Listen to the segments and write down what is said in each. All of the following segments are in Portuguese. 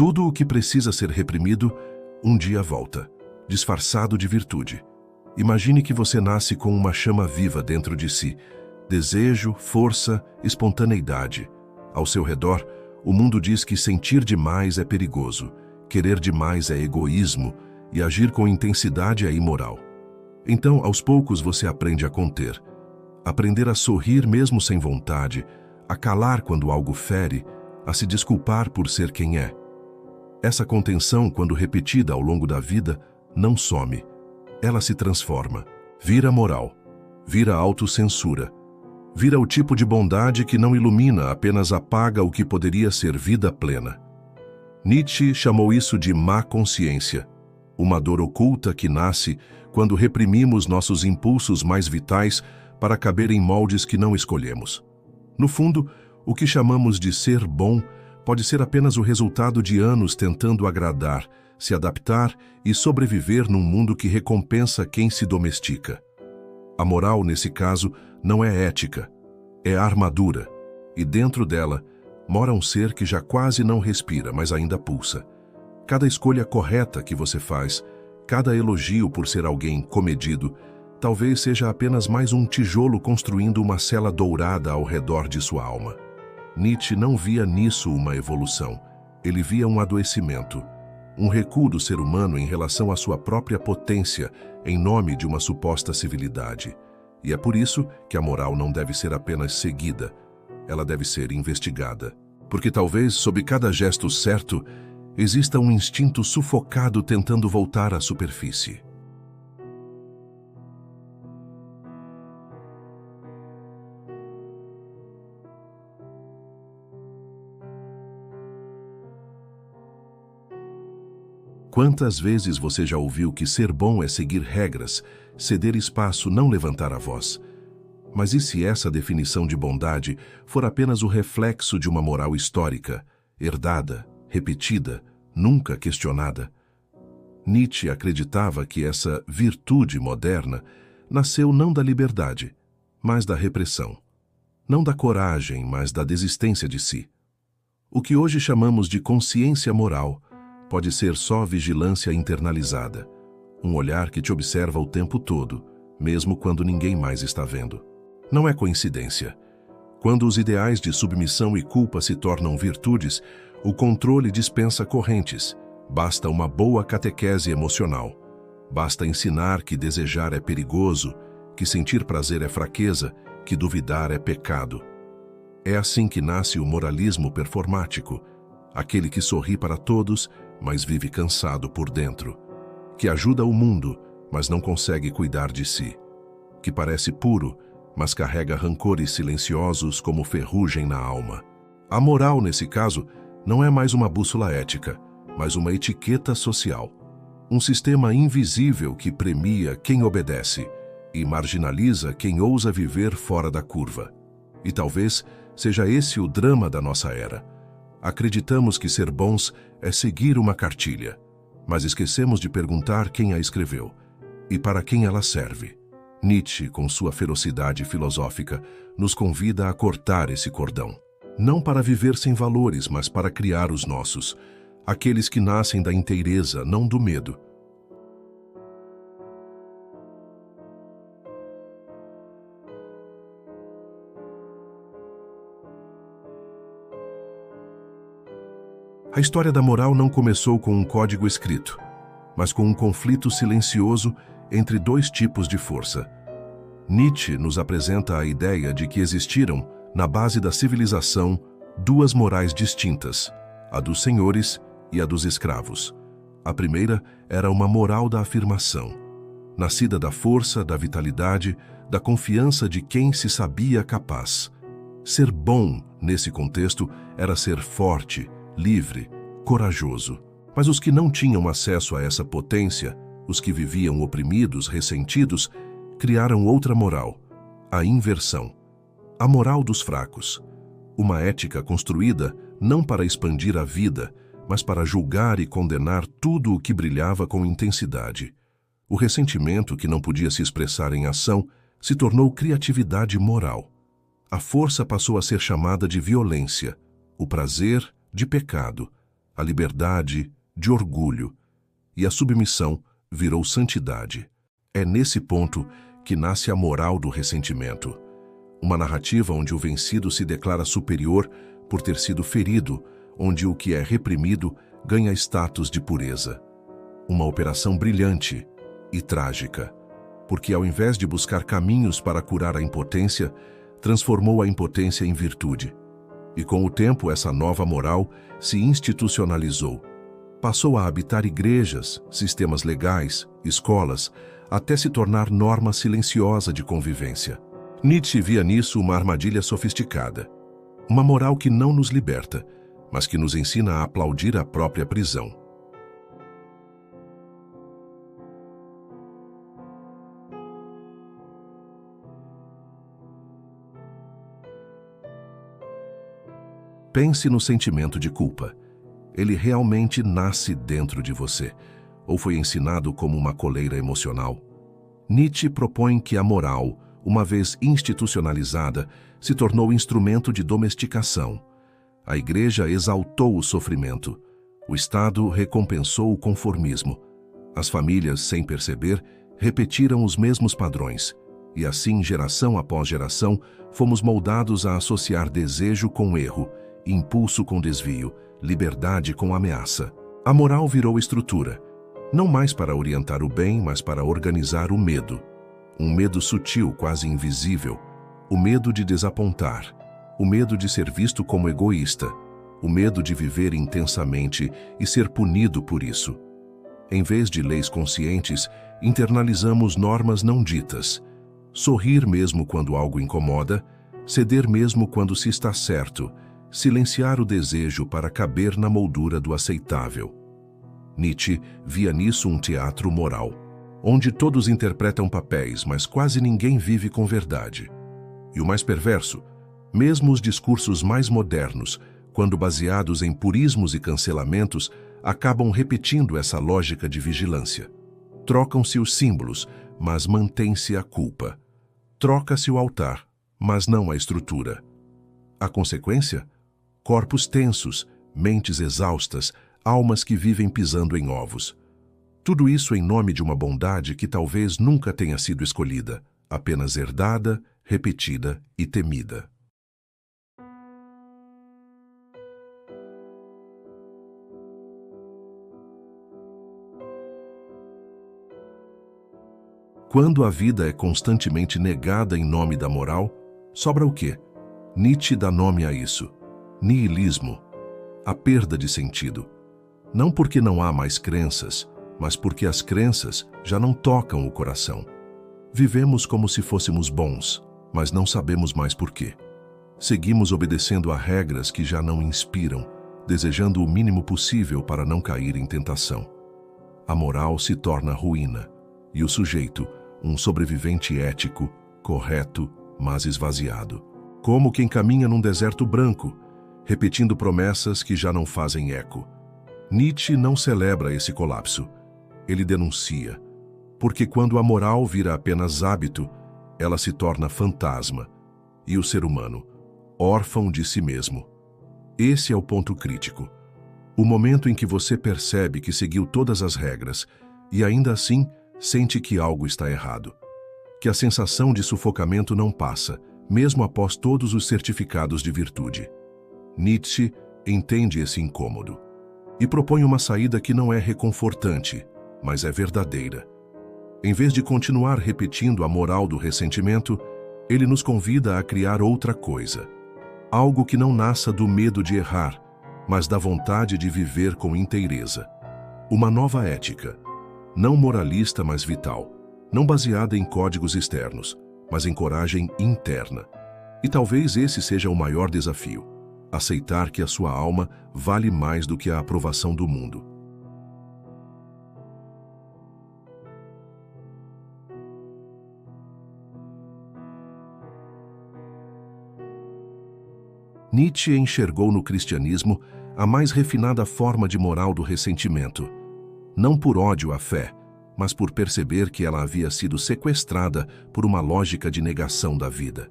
Tudo o que precisa ser reprimido, um dia volta, disfarçado de virtude. Imagine que você nasce com uma chama viva dentro de si, desejo, força, espontaneidade. Ao seu redor, o mundo diz que sentir demais é perigoso, querer demais é egoísmo e agir com intensidade é imoral. Então, aos poucos, você aprende a conter, aprender a sorrir mesmo sem vontade, a calar quando algo fere, a se desculpar por ser quem é. Essa contenção, quando repetida ao longo da vida, não some. Ela se transforma, vira moral, vira autocensura, vira o tipo de bondade que não ilumina, apenas apaga o que poderia ser vida plena. Nietzsche chamou isso de má consciência, uma dor oculta que nasce quando reprimimos nossos impulsos mais vitais para caber em moldes que não escolhemos. No fundo, o que chamamos de ser bom pode ser apenas o resultado de anos tentando agradar, se adaptar e sobreviver num mundo que recompensa quem se domestica. A moral, nesse caso, não é ética, é armadura, e dentro dela mora um ser que já quase não respira, mas ainda pulsa. Cada escolha correta que você faz, cada elogio por ser alguém comedido, talvez seja apenas mais um tijolo construindo uma cela dourada ao redor de sua alma. Nietzsche não via nisso uma evolução, ele via um adoecimento, um recuo do ser humano em relação à sua própria potência em nome de uma suposta civilidade. E é por isso que a moral não deve ser apenas seguida, ela deve ser investigada. Porque talvez, sob cada gesto certo, exista um instinto sufocado tentando voltar à superfície. Quantas vezes você já ouviu que ser bom é seguir regras, ceder espaço, não levantar a voz? Mas e se essa definição de bondade for apenas o reflexo de uma moral histórica, herdada, repetida, nunca questionada? Nietzsche acreditava que essa virtude moderna nasceu não da liberdade, mas da repressão. Não da coragem, mas da desistência de si. O que hoje chamamos de consciência moral pode ser só vigilância internalizada, um olhar que te observa o tempo todo, mesmo quando ninguém mais está vendo. Não é coincidência. Quando os ideais de submissão e culpa se tornam virtudes, o controle dispensa correntes. Basta uma boa catequese emocional. Basta ensinar que desejar é perigoso, que sentir prazer é fraqueza, que duvidar é pecado. É assim que nasce o moralismo performático, aquele que sorri para todos, mas vive cansado por dentro, que ajuda o mundo, mas não consegue cuidar de si, que parece puro, mas carrega rancores silenciosos como ferrugem na alma. A moral, nesse caso, não é mais uma bússola ética, mas uma etiqueta social, um sistema invisível que premia quem obedece e marginaliza quem ousa viver fora da curva. E talvez seja esse o drama da nossa era. Acreditamos que ser bons é seguir uma cartilha, mas esquecemos de perguntar quem a escreveu e para quem ela serve. Nietzsche, com sua ferocidade filosófica, nos convida a cortar esse cordão. Não para viver sem valores, mas para criar os nossos, aqueles que nascem da inteireza, não do medo. A história da moral não começou com um código escrito, mas com um conflito silencioso entre dois tipos de força. Nietzsche nos apresenta a ideia de que existiram, na base da civilização, duas morais distintas, a dos senhores e a dos escravos. A primeira era uma moral da afirmação, nascida da força, da vitalidade, da confiança de quem se sabia capaz. Ser bom, nesse contexto, era ser forte, livre, corajoso. Mas os que não tinham acesso a essa potência, os que viviam oprimidos, ressentidos, criaram outra moral, a inversão, a moral dos fracos. Uma ética construída não para expandir a vida, mas para julgar e condenar tudo o que brilhava com intensidade. O ressentimento, que não podia se expressar em ação, se tornou criatividade moral. A força passou a ser chamada de violência, o prazer de pecado, a liberdade de orgulho, e a submissão virou santidade. É nesse ponto que nasce a moral do ressentimento. Uma narrativa onde o vencido se declara superior por ter sido ferido, onde o que é reprimido ganha status de pureza. Uma operação brilhante e trágica, porque ao invés de buscar caminhos para curar a impotência, transformou a impotência em virtude. E com o tempo essa nova moral se institucionalizou. Passou a habitar igrejas, sistemas legais, escolas, até se tornar norma silenciosa de convivência. Nietzsche via nisso uma armadilha sofisticada. Uma moral que não nos liberta, mas que nos ensina a aplaudir a própria prisão. Pense no sentimento de culpa. Ele realmente nasce dentro de você, ou foi ensinado como uma coleira emocional? Nietzsche propõe que a moral, uma vez institucionalizada, se tornou instrumento de domesticação. A Igreja exaltou o sofrimento. O Estado recompensou o conformismo. As famílias, sem perceber, repetiram os mesmos padrões. E assim, geração após geração, fomos moldados a associar desejo com erro, impulso com desvio, liberdade com ameaça. A moral virou estrutura, não mais para orientar o bem, mas para organizar o medo. Um medo sutil, quase invisível. O medo de desapontar. O medo de ser visto como egoísta. O medo de viver intensamente e ser punido por isso. Em vez de leis conscientes, internalizamos normas não ditas. Sorrir mesmo quando algo incomoda, ceder mesmo quando se está certo, silenciar o desejo para caber na moldura do aceitável. Nietzsche via nisso um teatro moral, onde todos interpretam papéis, mas quase ninguém vive com verdade. E o mais perverso, mesmo os discursos mais modernos, quando baseados em purismos e cancelamentos, acabam repetindo essa lógica de vigilância. Trocam-se os símbolos, mas mantém-se a culpa. Troca-se o altar, mas não a estrutura. A consequência? Corpos tensos, mentes exaustas, almas que vivem pisando em ovos. Tudo isso em nome de uma bondade que talvez nunca tenha sido escolhida, apenas herdada, repetida e temida. Quando a vida é constantemente negada em nome da moral, sobra o quê? Nietzsche dá nome a isso: niilismo, a perda de sentido. Não porque não há mais crenças, mas porque as crenças já não tocam o coração. Vivemos como se fôssemos bons, mas não sabemos mais por quê. Seguimos obedecendo a regras que já não inspiram, desejando o mínimo possível para não cair em tentação. A moral se torna ruína, e o sujeito, um sobrevivente ético, correto, mas esvaziado. Como quem caminha num deserto branco, repetindo promessas que já não fazem eco. Nietzsche não celebra esse colapso. Ele denuncia, porque quando a moral vira apenas hábito, ela se torna fantasma, e o ser humano, órfão de si mesmo. Esse é o ponto crítico. O momento em que você percebe que seguiu todas as regras e ainda assim sente que algo está errado. Que a sensação de sufocamento não passa, mesmo após todos os certificados de virtude. Nietzsche entende esse incômodo e propõe uma saída que não é reconfortante, mas é verdadeira. Em vez de continuar repetindo a moral do ressentimento, ele nos convida a criar outra coisa. Algo que não nasça do medo de errar, mas da vontade de viver com inteireza. Uma nova ética, não moralista, mas vital, não baseada em códigos externos, mas em coragem interna. E talvez esse seja o maior desafio: aceitar que a sua alma vale mais do que a aprovação do mundo. Nietzsche enxergou no cristianismo a mais refinada forma de moral do ressentimento, não por ódio à fé, mas por perceber que ela havia sido sequestrada por uma lógica de negação da vida.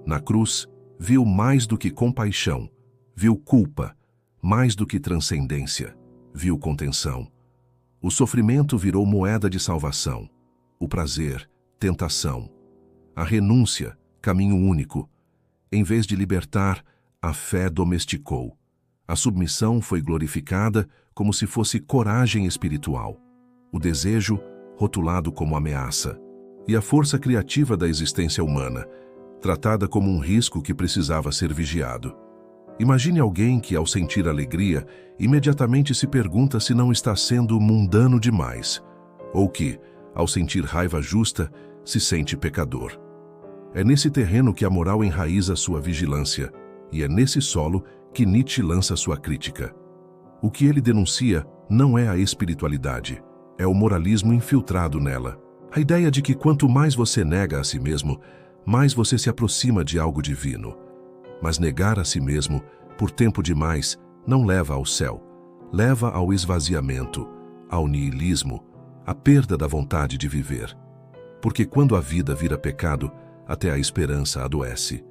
Na cruz, viu mais do que compaixão, viu culpa. mais do que transcendência, viu contenção. O sofrimento virou moeda de salvação. O prazer, tentação. A renúncia, caminho único. Em vez de libertar, a fé domesticou. A submissão foi glorificada como se fosse coragem espiritual. O desejo, rotulado como ameaça. E a força criativa da existência humana, tratada como um risco que precisava ser vigiado. Imagine alguém que, ao sentir alegria, imediatamente se pergunta se não está sendo mundano demais, ou que, ao sentir raiva justa, se sente pecador. É nesse terreno que a moral enraiza sua vigilância, e é nesse solo que Nietzsche lança sua crítica. O que ele denuncia não é a espiritualidade, é o moralismo infiltrado nela. A ideia de que quanto mais você nega a si mesmo, mais você se aproxima de algo divino. Mas negar a si mesmo, por tempo demais, não leva ao céu, leva ao esvaziamento, ao niilismo, à perda da vontade de viver. Porque quando a vida vira pecado, até a esperança adoece.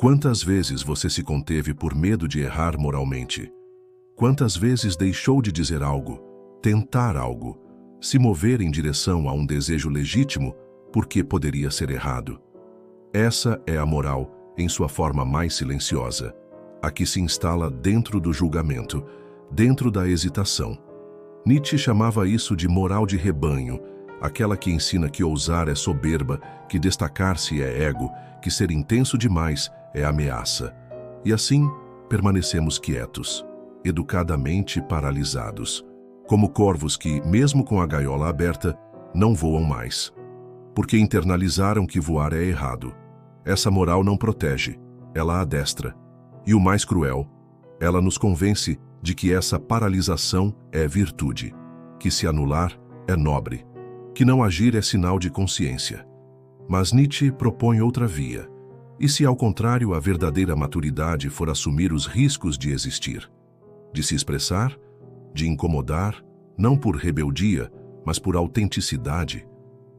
Quantas vezes você se conteve por medo de errar moralmente? Quantas vezes deixou de dizer algo, tentar algo, se mover em direção a um desejo legítimo porque poderia ser errado? Essa é a moral em sua forma mais silenciosa, a que se instala dentro do julgamento, dentro da hesitação. Nietzsche chamava isso de moral de rebanho, aquela que ensina que ousar é soberba, que destacar-se é ego, que ser intenso demais é ameaça. E assim, permanecemos quietos, educadamente paralisados, como corvos que, mesmo com a gaiola aberta, não voam mais. Porque internalizaram que voar é errado. Essa moral não protege, ela adestra. E o mais cruel, ela nos convence de que essa paralisação é virtude, que se anular é nobre, que não agir é sinal de consciência. Mas Nietzsche propõe outra via. E se, ao contrário, a verdadeira maturidade for assumir os riscos de existir? De se expressar, de incomodar, não por rebeldia, mas por autenticidade.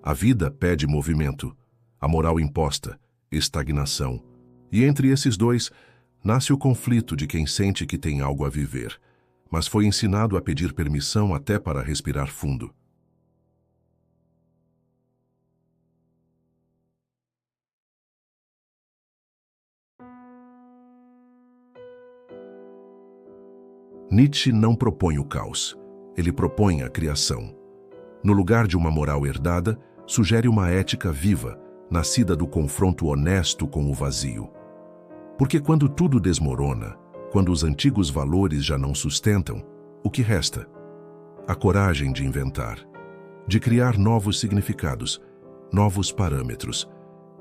A vida pede movimento, a moral imposta, estagnação. E entre esses dois, nasce o conflito de quem sente que tem algo a viver, mas foi ensinado a pedir permissão até para respirar fundo. Nietzsche não propõe o caos, ele propõe a criação. No lugar de uma moral herdada, sugere uma ética viva, nascida do confronto honesto com o vazio. Porque quando tudo desmorona, quando os antigos valores já não sustentam, o que resta? A coragem de inventar, de criar novos significados, novos parâmetros.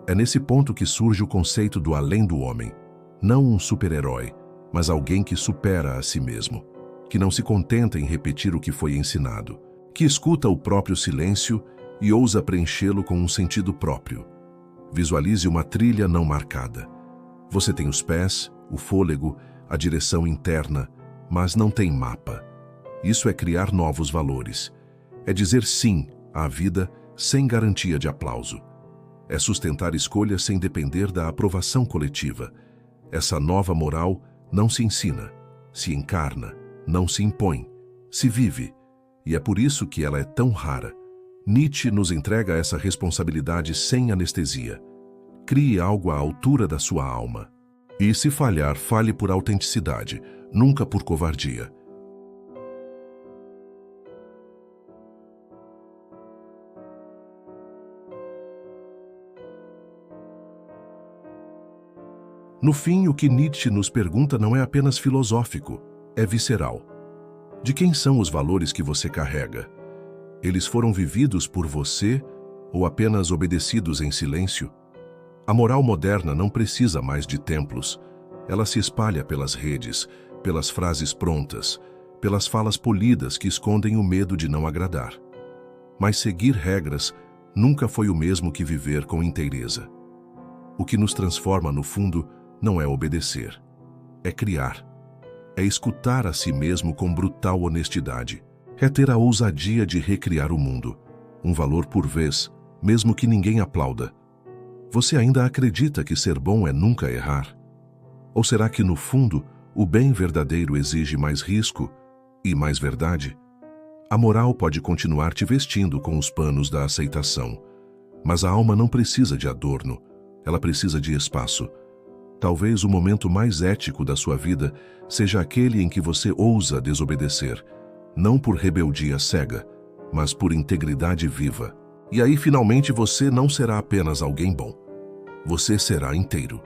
É nesse ponto que surge o conceito do além do homem, não um super-herói, mas alguém que supera a si mesmo, que não se contenta em repetir o que foi ensinado, que escuta o próprio silêncio e ousa preenchê-lo com um sentido próprio. Visualize uma trilha não marcada. Você tem os pés, o fôlego, a direção interna, mas não tem mapa. Isso é criar novos valores. É dizer sim à vida sem garantia de aplauso. É sustentar escolhas sem depender da aprovação coletiva. Essa nova moral não se ensina, se encarna, não se impõe, se vive. E é por isso que ela é tão rara. Nietzsche nos entrega essa responsabilidade sem anestesia. Crie algo à altura da sua alma. E se falhar, fale por autenticidade, nunca por covardia. No fim, o que Nietzsche nos pergunta não é apenas filosófico, é visceral. De quem são os valores que você carrega? Eles foram vividos por você ou apenas obedecidos em silêncio? A moral moderna não precisa mais de templos. Ela se espalha pelas redes, pelas frases prontas, pelas falas polidas que escondem o medo de não agradar. Mas seguir regras nunca foi o mesmo que viver com inteireza. O que nos transforma, no fundo, não é obedecer, é criar. É escutar a si mesmo com brutal honestidade, é ter a ousadia de recriar o mundo, um valor por vez, mesmo que ninguém aplauda. Você ainda acredita que ser bom é nunca errar? Ou será que, no fundo, o bem verdadeiro exige mais risco e mais verdade? A moral pode continuar te vestindo com os panos da aceitação, mas a alma não precisa de adorno, ela precisa de espaço. Talvez o momento mais ético da sua vida seja aquele em que você ousa desobedecer, não por rebeldia cega, mas por integridade viva. E aí, finalmente, você não será apenas alguém bom. Você será inteiro.